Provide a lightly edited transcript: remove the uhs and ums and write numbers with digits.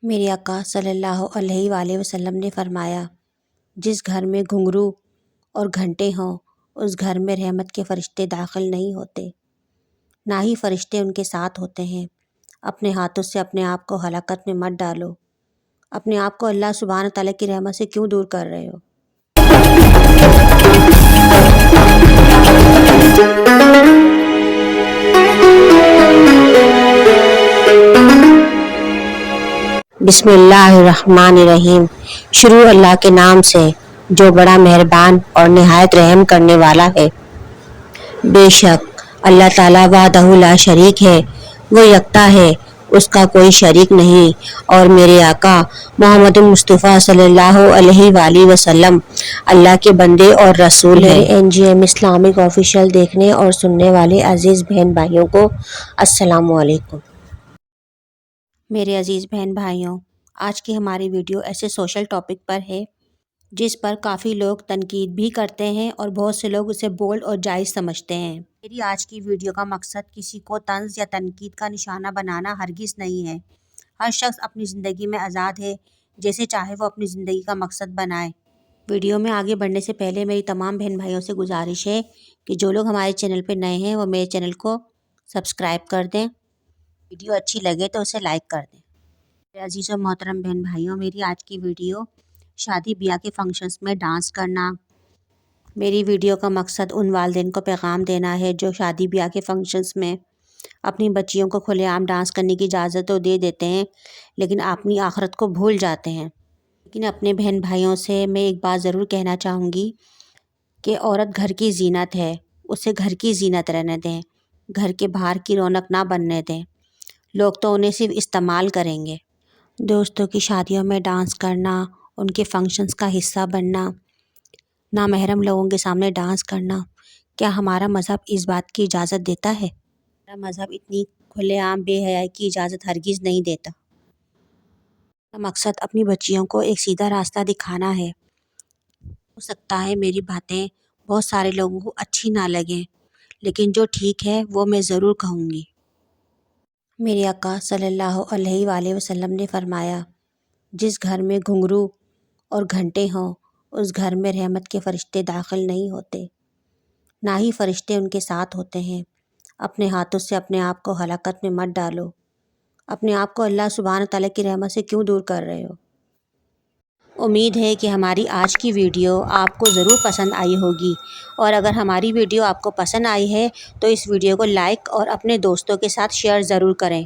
میرے آقا صلی اللہ علیہ وآلہ وسلم نے فرمایا، جس گھر میں گھنگرو اور گھنٹے ہوں اس گھر میں رحمت کے فرشتے داخل نہیں ہوتے، نہ ہی فرشتے ان کے ساتھ ہوتے ہیں۔ اپنے ہاتھوں سے اپنے آپ کو ہلاکت میں مت ڈالو۔ اپنے آپ کو اللہ سبحانہ تعالیٰ کی رحمت سے کیوں دور کر رہے ہو؟ بسم اللہ الرحمن الرحیم۔ شروع اللہ کے نام سے جو بڑا مہربان اور نہایت رحم کرنے والا ہے۔ بے شک اللہ تعالیٰ وحدہ لا شریک ہے، وہ یکتا ہے، اس کا کوئی شریک نہیں، اور میرے آقا محمد مصطفیٰ صلی اللہ علیہ وآلہ وسلم اللہ کے بندے اور رسول ہیں۔ میرے NGM اسلامک آفیشیل دیکھنے اور سننے والے عزیز بہن بھائیوں کو السلام علیکم۔ میرے عزیز بہن بھائیوں، آج کی ہماری ویڈیو ایسے سوشل ٹاپک پر ہے جس پر کافی لوگ تنقید بھی کرتے ہیں اور بہت سے لوگ اسے بولڈ اور جائز سمجھتے ہیں۔ میری آج کی ویڈیو کا مقصد کسی کو طنز یا تنقید کا نشانہ بنانا ہرگز نہیں ہے۔ ہر شخص اپنی زندگی میں آزاد ہے، جیسے چاہے وہ اپنی زندگی کا مقصد بنائے۔ ویڈیو میں آگے بڑھنے سے پہلے میری تمام بہن بھائیوں سے گزارش ہے کہ جو لوگ ہمارے چینل پہ نئے ہیں وہ میرے چینل کو سبسکرائب کر دیں، ویڈیو اچھی لگے تو اسے لائک کر دیں۔ میرے عزیز و محترم بہن بھائیوں، میری آج کی ویڈیو شادی بیاہ کے فنکشنز میں ڈانس کرنا۔ میری ویڈیو کا مقصد ان والدین کو پیغام دینا ہے جو شادی بیاہ کے فنکشنز میں اپنی بچیوں کو کھلے عام ڈانس کرنے کی اجازت تو دے دیتے ہیں لیکن اپنی آخرت کو بھول جاتے ہیں۔ لیکن اپنے بہن بھائیوں سے میں ایک بات ضرور کہنا چاہوں گی کہ عورت گھر کی زینت ہے، اسے گھر کی زینت رہنے دیں، گھر کے باہر کی رونق نہ بننے دیں۔ لوگ تو انہیں صرف استعمال کریں گے۔ دوستوں کی شادیوں میں ڈانس کرنا، ان کے فنکشنز کا حصہ بننا، نامحرم لوگوں کے سامنے ڈانس کرنا، کیا ہمارا مذہب اس بات کی اجازت دیتا ہے؟ ہمارا مذہب اتنی کھلے عام بے حیائی کی اجازت ہرگز نہیں دیتا۔ مقصد اپنی بچیوں کو ایک سیدھا راستہ دکھانا ہے۔ ہو سکتا ہے میری باتیں بہت سارے لوگوں کو اچھی نہ لگیں، لیکن جو ٹھیک ہے وہ میں ضرور کہوں گی۔ میرے آقا صلی اللہ علیہ وآلہ وسلم نے فرمایا، جس گھر میں گھنگرو اور گھنٹے ہوں اس گھر میں رحمت کے فرشتے داخل نہیں ہوتے، نہ ہی فرشتے ان کے ساتھ ہوتے ہیں۔ اپنے ہاتھوں سے اپنے آپ کو ہلاکت میں مت ڈالو۔ اپنے آپ کو اللہ سبحانہ تعالیٰ کی رحمت سے کیوں دور کر رہے ہو؟ امید ہے کہ ہماری آج کی ویڈیو آپ کو ضرور پسند آئی ہوگی، اور اگر ہماری ویڈیو آپ کو پسند آئی ہے تو اس ویڈیو کو لائک اور اپنے دوستوں کے ساتھ شیئر ضرور کریں۔